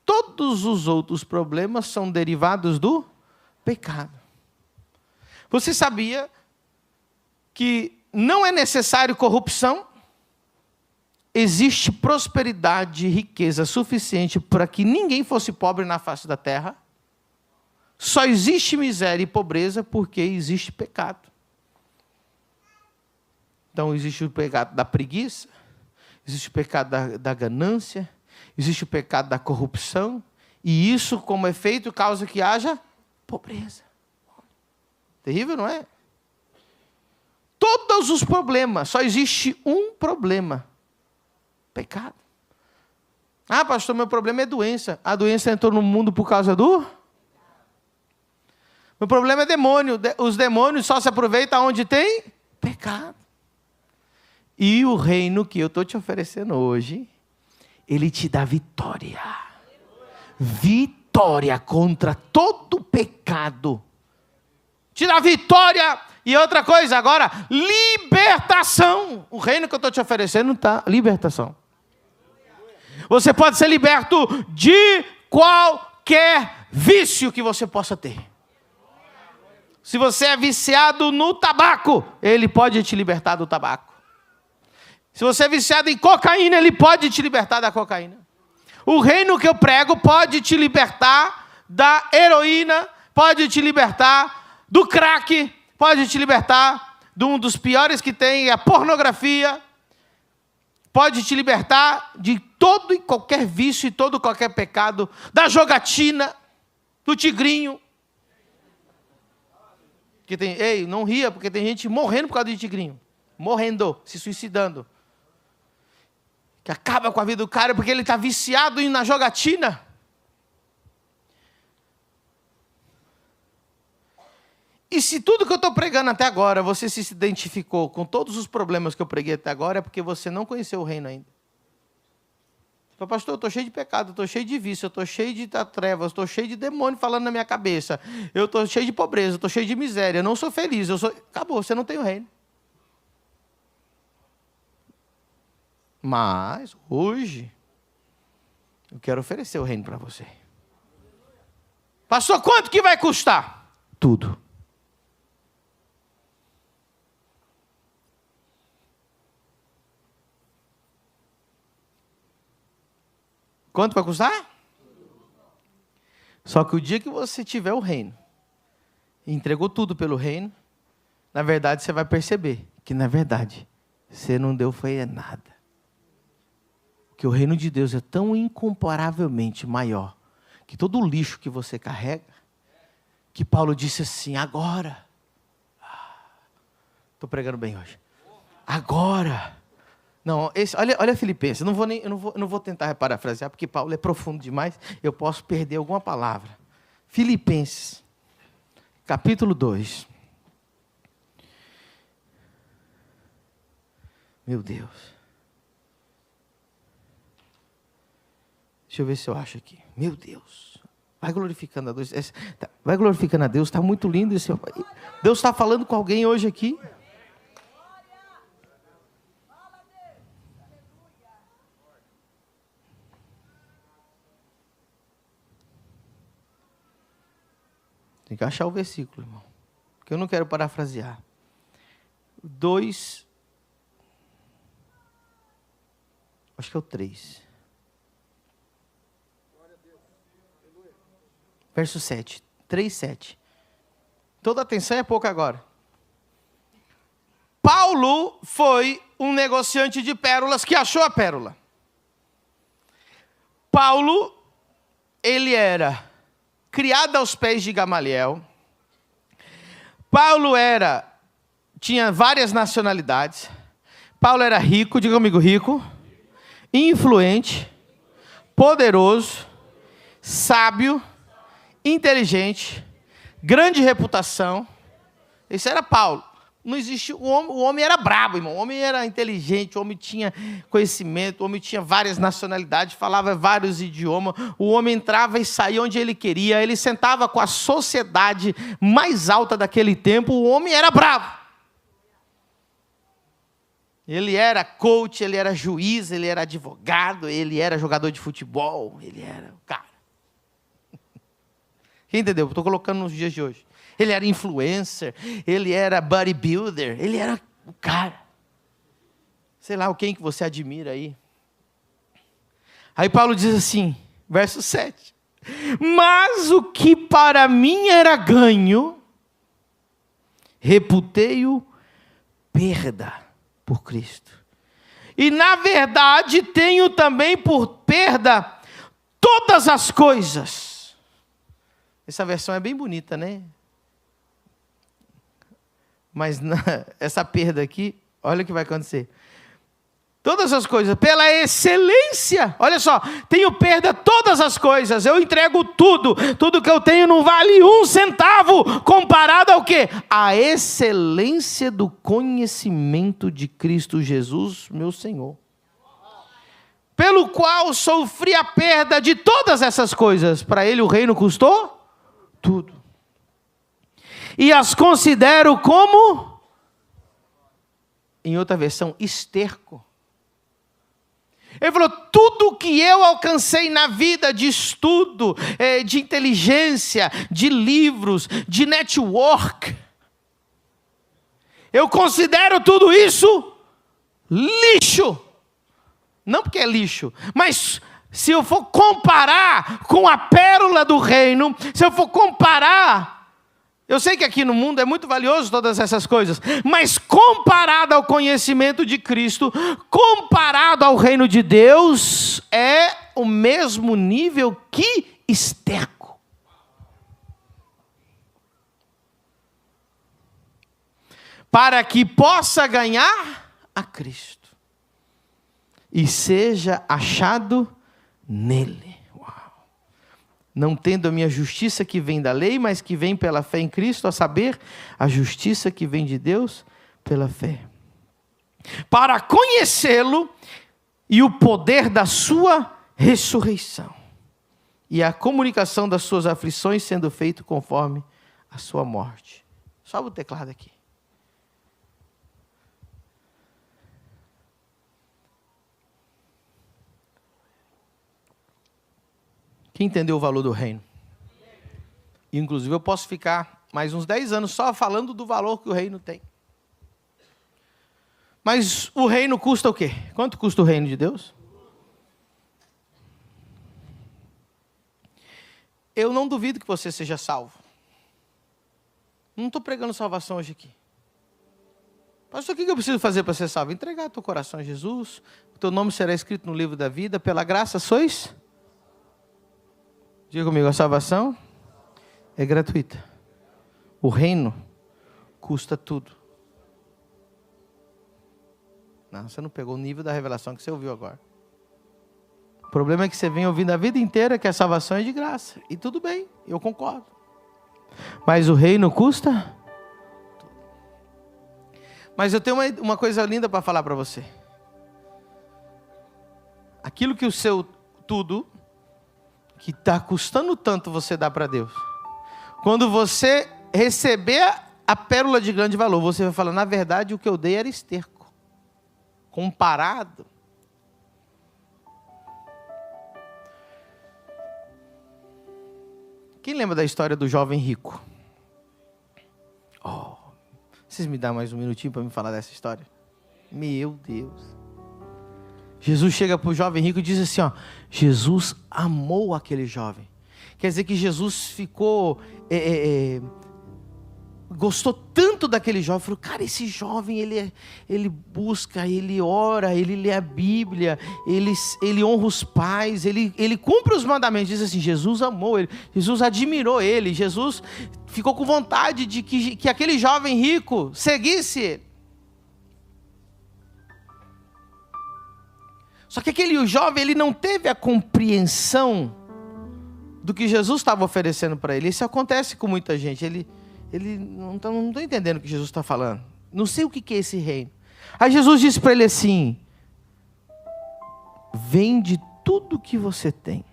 Todos os outros problemas são derivados do pecado. Você sabia que não é necessário corrupção? Existe prosperidade e riqueza suficiente para que ninguém fosse pobre na face da terra. Só existe miséria e pobreza porque existe pecado. Então existe o pecado da preguiça, existe o pecado da ganância, existe o pecado da corrupção, e isso, como efeito, causa que haja pobreza. Terrível, não é? Todos os problemas, só existe um problema: pecado. Ah, pastor, meu problema é doença. A doença entrou no mundo por causa do... Meu problema é demônio. Os demônios só se aproveitam onde tem pecado. E o reino que eu estou te oferecendo hoje, ele te dá vitória. Vitória contra todo pecado. Te dá vitória. E outra coisa agora, libertação. O reino que eu estou te oferecendo está libertação. Você pode ser liberto de qualquer vício que você possa ter. Se você é viciado no tabaco, ele pode te libertar do tabaco. Se você é viciado em cocaína, ele pode te libertar da cocaína. O reino que eu prego pode te libertar da heroína, pode te libertar do crack, pode te libertar de um dos piores que tem, a pornografia. Pode te libertar de todo e qualquer vício e todo e qualquer pecado, da jogatina, do tigrinho. Que tem, ei, não ria, porque tem gente morrendo por causa de tigrinho. Morrendo, se suicidando. Que acaba com a vida do cara porque ele está viciado na jogatina. E se tudo que eu estou pregando até agora, você se identificou com todos os problemas que eu preguei até agora, é porque você não conheceu o reino ainda. Pastor, eu estou cheio de pecado, eu estou cheio de vício, eu estou cheio de trevas, eu estou cheio de demônio falando na minha cabeça, eu estou cheio de pobreza, eu estou cheio de miséria, eu não sou feliz, acabou, você não tem o reino. Mas, hoje, eu quero oferecer o reino para você. Pastor, quanto que vai custar? Tudo. Quanto vai custar? Só que o dia que você tiver o reino, e entregou tudo pelo reino, na verdade você vai perceber que, na verdade, você não deu foi nada. Que o reino de Deus é tão incomparavelmente maior que todo o lixo que você carrega, que Paulo disse assim, agora, estou pregando bem hoje, agora, não, olha Filipenses, eu não vou tentar parafrasear, porque Paulo é profundo demais, eu posso perder alguma palavra. Filipenses, capítulo 2, meu Deus, deixa eu ver se eu acho aqui. Meu Deus. Vai glorificando a Deus. Vai glorificando a Deus. Está muito lindo esse. Deus está falando com alguém hoje aqui. Tem que achar o versículo, irmão. Porque eu não quero parafrasear. 2. Acho que é o 3. Verso 7, 3:7. Toda atenção é pouco agora. Paulo foi um negociante de pérolas que achou a pérola. Paulo, ele era criado aos pés de Gamaliel. Paulo tinha várias nacionalidades. Paulo era rico, diga comigo, rico, influente, poderoso, sábio, inteligente, grande reputação. Esse era Paulo. Não existia, o homem era brabo, irmão. O homem era inteligente, o homem tinha conhecimento, o homem tinha várias nacionalidades, falava vários idiomas. O homem entrava e saía onde ele queria. Ele sentava com a sociedade mais alta daquele tempo. O homem era bravo. Ele era coach, ele era juiz, ele era advogado, ele era jogador de futebol, ele era o cara. Quem entendeu? Estou colocando nos dias de hoje. Ele era influencer, ele era bodybuilder, ele era o cara. Sei lá, quem que você admira aí. Aí Paulo diz assim, verso 7. Mas o que para mim era ganho, reputei-o perda por Cristo. E na verdade tenho também por perda todas as coisas. Essa versão é bem bonita, né? Mas essa perda aqui, olha o que vai acontecer. Todas as coisas, pela excelência, olha só, tenho perda todas as coisas, eu entrego tudo, tudo que eu tenho não vale um centavo, comparado ao quê? A excelência do conhecimento de Cristo Jesus, meu Senhor. Pelo qual sofri a perda de todas essas coisas, para ele o reino custou tudo. E as considero como, em outra versão, esterco. Ele falou, tudo que eu alcancei na vida de estudo, de inteligência, de livros, de network, eu considero tudo isso lixo. Não porque é lixo, mas se eu for comparar com a pérola do reino, se eu for comparar, eu sei que aqui no mundo é muito valioso todas essas coisas, mas comparado ao conhecimento de Cristo, comparado ao reino de Deus, é o mesmo nível que esterco. Para que possa ganhar a Cristo e seja achado nele. Uau. Não tendo a minha justiça que vem da lei, mas que vem pela fé em Cristo, a saber, a justiça que vem de Deus pela fé. Para conhecê-lo e o poder da sua ressurreição e a comunicação das suas aflições sendo feito conforme a sua morte. Sobe o teclado aqui. Quem entendeu o valor do reino? Inclusive eu posso ficar mais uns 10 anos só falando do valor que o reino tem. Mas o reino custa o quê? Quanto custa o reino de Deus? Eu não duvido que você seja salvo. Não estou pregando salvação hoje aqui. Pastor, o que eu preciso fazer para ser salvo? Entregar teu coração a Jesus, o teu nome será escrito no livro da vida, pela graça sois? Diga comigo, a salvação é gratuita. O reino custa tudo. Não, você não pegou o nível da revelação que você ouviu agora. O problema é que você vem ouvindo a vida inteira que a salvação é de graça. E tudo bem, eu concordo. Mas o reino custa tudo. Mas eu tenho uma coisa linda para falar para você. Aquilo que o seu tudo, que está custando tanto você dar para Deus. Quando você receber a pérola de grande valor, você vai falar, na verdade o que eu dei era esterco. Comparado. Quem lembra da história do jovem rico? Oh, vocês me dão mais um minutinho para me falar dessa história? Meu Deus. Jesus chega para o jovem rico e diz assim, ó, Jesus amou aquele jovem. Quer dizer que Jesus ficou, gostou tanto daquele jovem, falou, cara, esse jovem, ele busca, ele ora, ele lê a Bíblia, ele honra os pais, ele cumpre os mandamentos. Diz assim, Jesus amou ele, Jesus admirou ele, Jesus ficou com vontade de que aquele jovem rico seguisse ele. Só que aquele jovem, ele não teve a compreensão do que Jesus estava oferecendo para ele. Isso acontece com muita gente. Ele não está entendendo o que Jesus está falando. Não sei o que é esse reino. Aí Jesus disse para ele assim, vende tudo que você tem,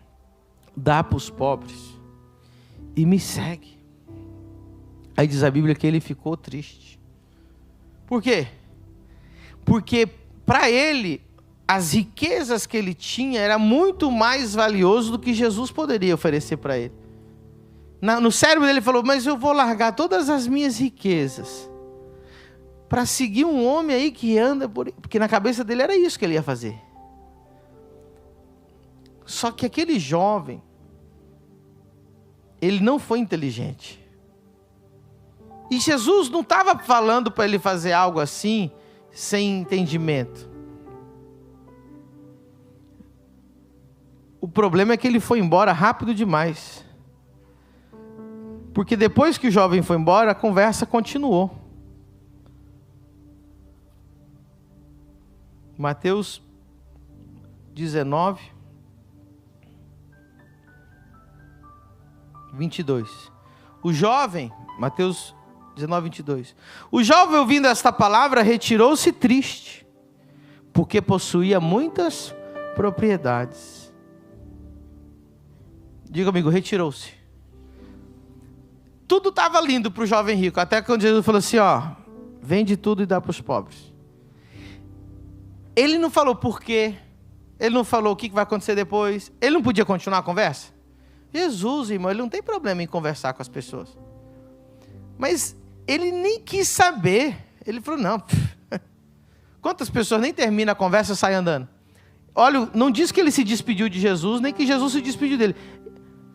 dá para os pobres e me segue. Aí diz a Bíblia que ele ficou triste. Por quê? Porque para ele, as riquezas que ele tinha era muito mais valioso do que Jesus poderia oferecer para ele. No cérebro dele ele falou, mas eu vou largar todas as minhas riquezas para seguir um homem aí que anda por... Porque na cabeça dele era isso que ele ia fazer. Só que aquele jovem, ele não foi inteligente. E Jesus não estava falando para ele fazer algo assim, sem entendimento. O problema é que ele foi embora rápido demais. Porque depois que o jovem foi embora, a conversa continuou. Mateus 19, 22. O jovem, Mateus 19, 22. O jovem, ouvindo esta palavra, retirou-se triste, porque possuía muitas propriedades. Diga comigo, retirou-se. Tudo estava lindo para o jovem rico, até quando Jesus falou assim, ó, vende tudo e dá para os pobres. Ele não falou por quê, ele não falou o que vai acontecer depois, ele não podia continuar a conversa? Jesus, irmão, ele não tem problema em conversar com as pessoas. Mas ele nem quis saber, ele falou, não, quantas pessoas nem terminam a conversa e saem andando? Olha, não diz que ele se despediu de Jesus, nem que Jesus se despediu dele.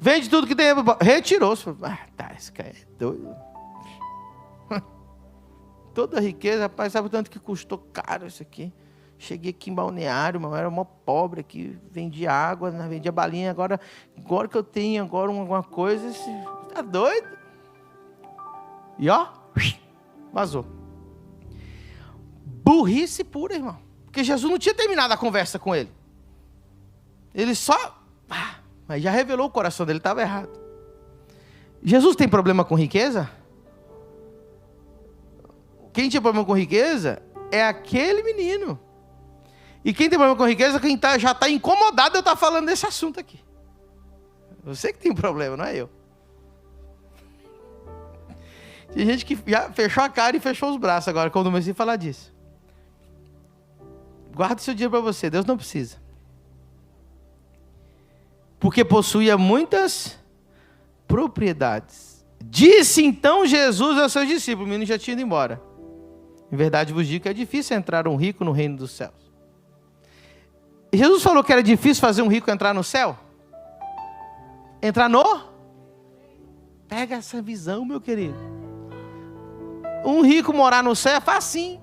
Vende tudo que tem, retirou-se. Tá, esse cara é doido. Toda a riqueza, rapaz, sabe o tanto que custou caro isso aqui? Cheguei aqui em Balneário, mas eu era mó pobre aqui, vendia água, vendia balinha, agora que eu tenho agora alguma coisa, tá doido? E ó, vazou. Burrice pura, irmão. Porque Jesus não tinha terminado a conversa com ele. Ele só... mas já revelou o coração dele, estava errado. Jesus tem problema com riqueza? Quem tinha problema com riqueza é aquele menino. E quem tem problema com riqueza, quem já está incomodado de eu estar falando desse assunto aqui. Você que tem problema, não é eu. Tem gente que já fechou a cara e fechou os braços agora, quando eu comecei a falar disso. Guarda o seu dinheiro para você, Deus não precisa. Porque possuía muitas propriedades. Disse então Jesus aos seus discípulos, o menino já tinha ido embora. Em verdade vos digo que é difícil entrar um rico no reino dos céus. E Jesus falou que era difícil fazer um rico entrar no céu? Entrar no? Pega essa visão, meu querido. Um rico morar no céu é facinho.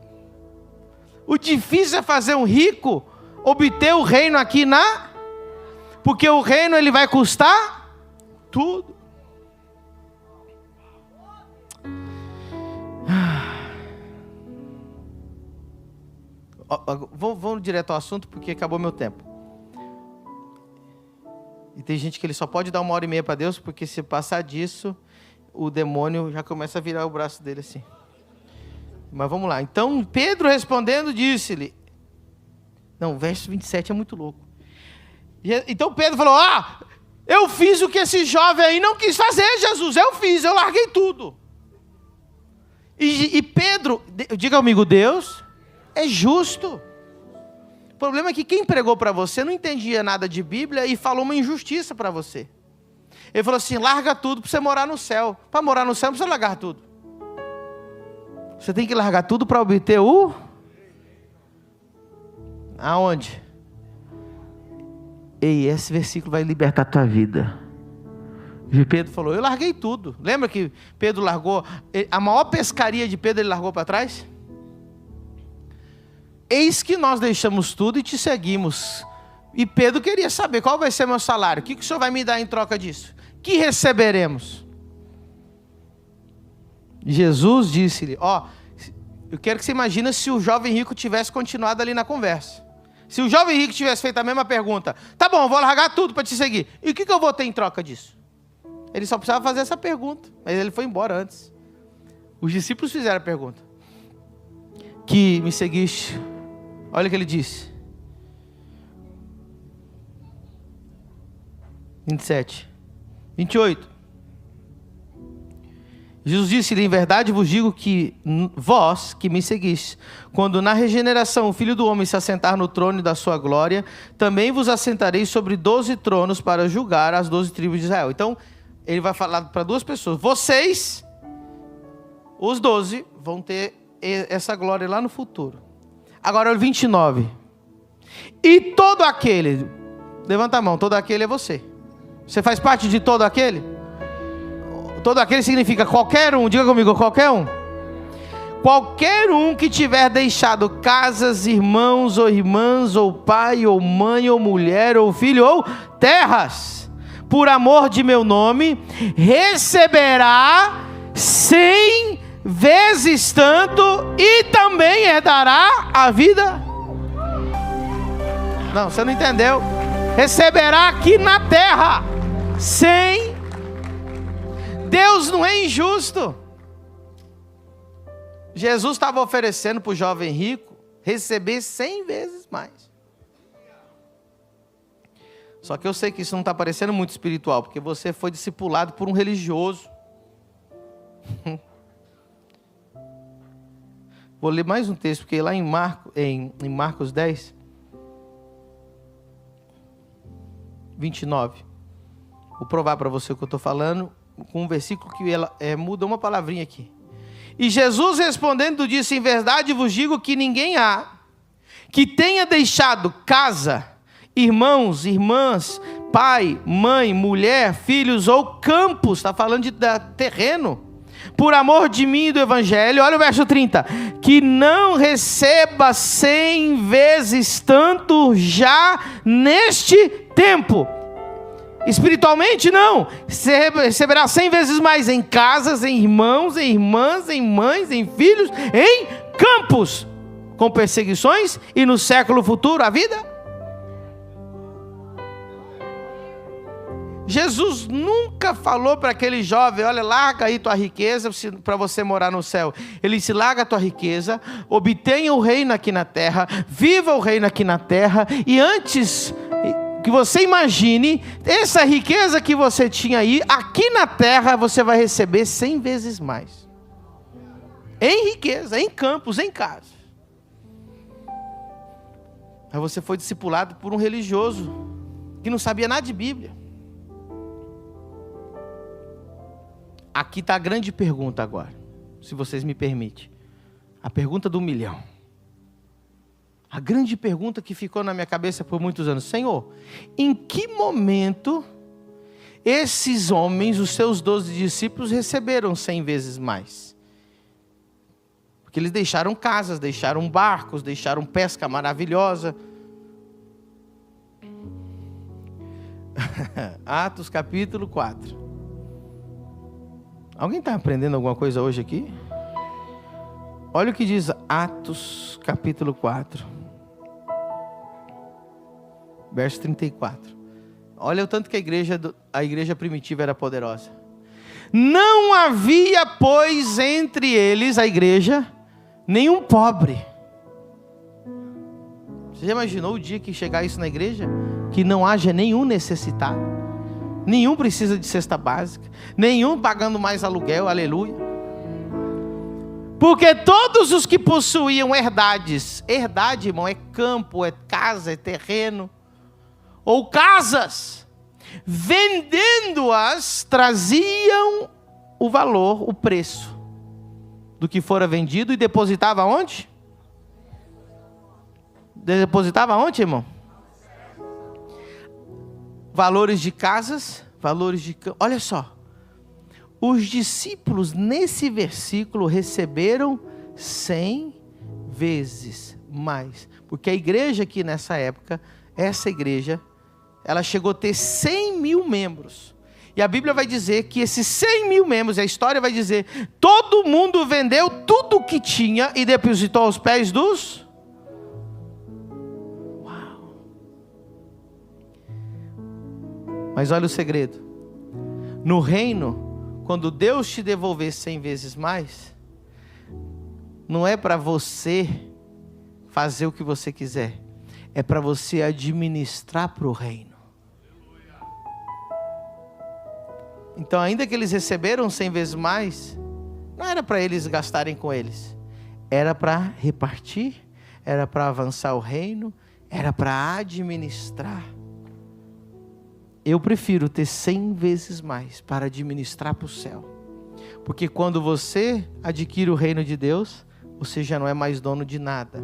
O difícil é fazer um rico obter o reino aqui porque o reino ele vai custar tudo. Vamos direto ao assunto porque acabou meu tempo. E tem gente que ele só pode dar 1h30 para Deus, porque se passar disso, o demônio já começa a virar o braço dele assim. Mas vamos lá. Então Pedro respondendo disse-lhe... Não, verso 27 é muito louco. Então Pedro falou, eu fiz o que esse jovem aí não quis fazer, Jesus. Eu fiz, eu larguei tudo. E Pedro, diga comigo, Deus é justo. O problema é que quem pregou para você não entendia nada de Bíblia e falou uma injustiça para você. Ele falou assim, larga tudo para você morar no céu. Para morar no céu não precisa largar tudo. Você tem que largar tudo para obter o... Aonde? Ei, esse versículo vai libertar a tua vida. E Pedro falou, eu larguei tudo. Lembra que Pedro largou, a maior pescaria de Pedro ele largou para trás? Eis que nós deixamos tudo e te seguimos. E Pedro queria saber, qual vai ser meu salário? O que o Senhor vai me dar em troca disso? Que receberemos? Jesus disse-lhe, eu quero que você imagine se o jovem rico tivesse continuado ali na conversa. Se o jovem rico tivesse feito a mesma pergunta, tá bom, eu vou largar tudo para te seguir. E o que eu vou ter em troca disso? Ele só precisava fazer essa pergunta, mas ele foi embora antes. Os discípulos fizeram a pergunta. Que me seguiste. Olha o que ele disse. 27. 28. Jesus disse-lhe, em verdade vos digo que vós que me seguiste, quando na regeneração o Filho do Homem se assentar no trono da sua glória, também vos assentareis sobre 12 tronos para julgar as 12 tribos de Israel. Então, ele vai falar para duas pessoas. Vocês, os 12, vão ter essa glória lá no futuro. Agora o 29. E todo aquele, levanta a mão, todo aquele é você. Você faz parte de todo aquele? Todo aquele significa qualquer um, diga comigo, qualquer um. Qualquer um que tiver deixado casas, irmãos ou irmãs, ou pai, ou mãe, ou mulher, ou filho, ou terras, por amor de meu nome, receberá 100 vezes tanto e também herdará a vida. Não, você não entendeu. Receberá aqui na terra 100. Deus não é injusto. Jesus estava oferecendo para o jovem rico receber 100 vezes mais. Só que eu sei que isso não está parecendo muito espiritual, porque você foi discipulado por um religioso. Vou ler mais um texto, porque lá em Marcos 10, 29, vou provar para você o que eu estou falando, com um versículo que muda uma palavrinha aqui. E Jesus respondendo disse, em verdade vos digo que ninguém há que tenha deixado casa, irmãos, irmãs, pai, mãe, mulher, filhos ou campos, está falando de terreno, por amor de mim e do evangelho, olha o verso 30, que não receba 100 vezes tanto já neste tempo. Espiritualmente não, você receberá 100 vezes mais em casas, em irmãos, em irmãs, em mães, em filhos, em campos, com perseguições, e no século futuro a vida. Jesus nunca falou para aquele jovem: olha, larga aí tua riqueza para você morar no céu. Ele disse: larga a tua riqueza, obtenha o reino aqui na terra, viva o reino aqui na terra, e antes que você imagine, essa riqueza que você tinha aí, aqui na terra você vai receber 100 vezes mais. Em riqueza, em campos, em casa. Aí você foi discipulado por um religioso que não sabia nada de Bíblia. Aqui está a grande pergunta agora, se vocês me permitem. A pergunta do milhão. A grande pergunta que ficou na minha cabeça por muitos anos: Senhor, em que momento esses homens, os seus 12 discípulos, receberam 100 vezes mais? Porque eles deixaram casas, deixaram barcos, deixaram pesca maravilhosa. Atos capítulo 4. Alguém está aprendendo alguma coisa hoje aqui? Olha o que diz Atos capítulo 4. Verso 34. Olha o tanto que a igreja primitiva era poderosa. Não havia, pois, entre eles, a igreja, nenhum pobre. Você já imaginou o dia que chegar isso na igreja? Que não haja nenhum necessitado, nenhum precisa de cesta básica, nenhum pagando mais aluguel, aleluia. Porque todos os que possuíam herdades, herdade, irmão, é campo, é casa, é terreno, ou casas, vendendo-as, traziam o valor, o preço do que fora vendido e depositava onde? Depositava onde, irmão? Valores de casas, valores de... Olha só, os discípulos nesse versículo receberam 100 vezes mais. Porque a igreja aqui nessa época, essa igreja, ela chegou a ter 100 mil membros. E a Bíblia vai dizer que esses 100 mil membros, a história vai dizer, todo mundo vendeu tudo o que tinha e depositou aos pés dos... Uau! Mas olha o segredo. No reino, quando Deus te devolver 100 vezes mais, não é para você fazer o que você quiser, é para você administrar para o reino. Então, ainda que eles receberam 100 vezes mais, não era para eles gastarem com eles, era para repartir, era para avançar o reino, era para administrar. Eu prefiro ter 100 vezes mais para administrar para o céu, porque quando você adquire o reino de Deus, você já não é mais dono de nada.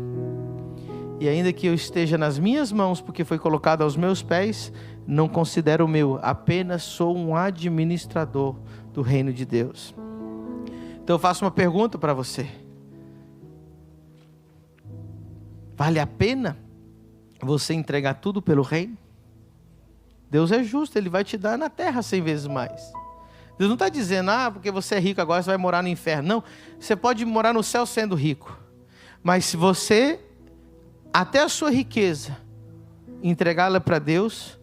E ainda que eu esteja nas minhas mãos, porque foi colocado aos meus pés, não considero meu, apenas sou um administrador do reino de Deus. Então eu faço uma pergunta para você: vale a pena você entregar tudo pelo reino? Deus é justo, Ele vai te dar na terra 100 vezes mais. Deus não está dizendo, porque você é rico agora você vai morar no inferno. Não, você pode morar no céu sendo rico, mas se você, até a sua riqueza, entregá-la para Deus,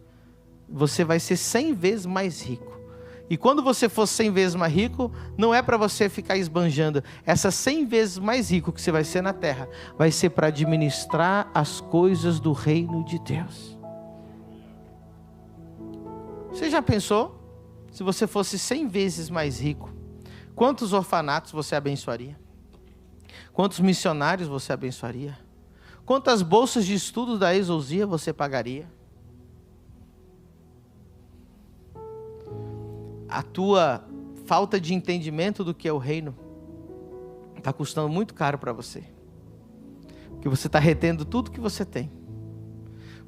você vai ser 100 vezes mais rico. E quando você for 100 vezes mais rico, não é para você ficar esbanjando. Essas 100 vezes mais rico que você vai ser na terra, vai ser para administrar as coisas do reino de Deus. Você já pensou? Se você fosse 100 vezes mais rico, quantos orfanatos você abençoaria? Quantos missionários você abençoaria? Quantas bolsas de estudo da Exousia você pagaria? A tua falta de entendimento do que é o reino está custando muito caro para você. Porque você está retendo tudo que você tem.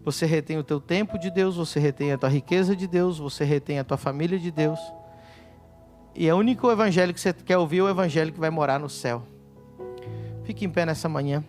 Você retém o teu tempo de Deus, você retém a tua riqueza de Deus, você retém a tua família de Deus. E o único evangelho que você quer ouvir é o evangelho que vai morar no céu. Fique em pé nessa manhã.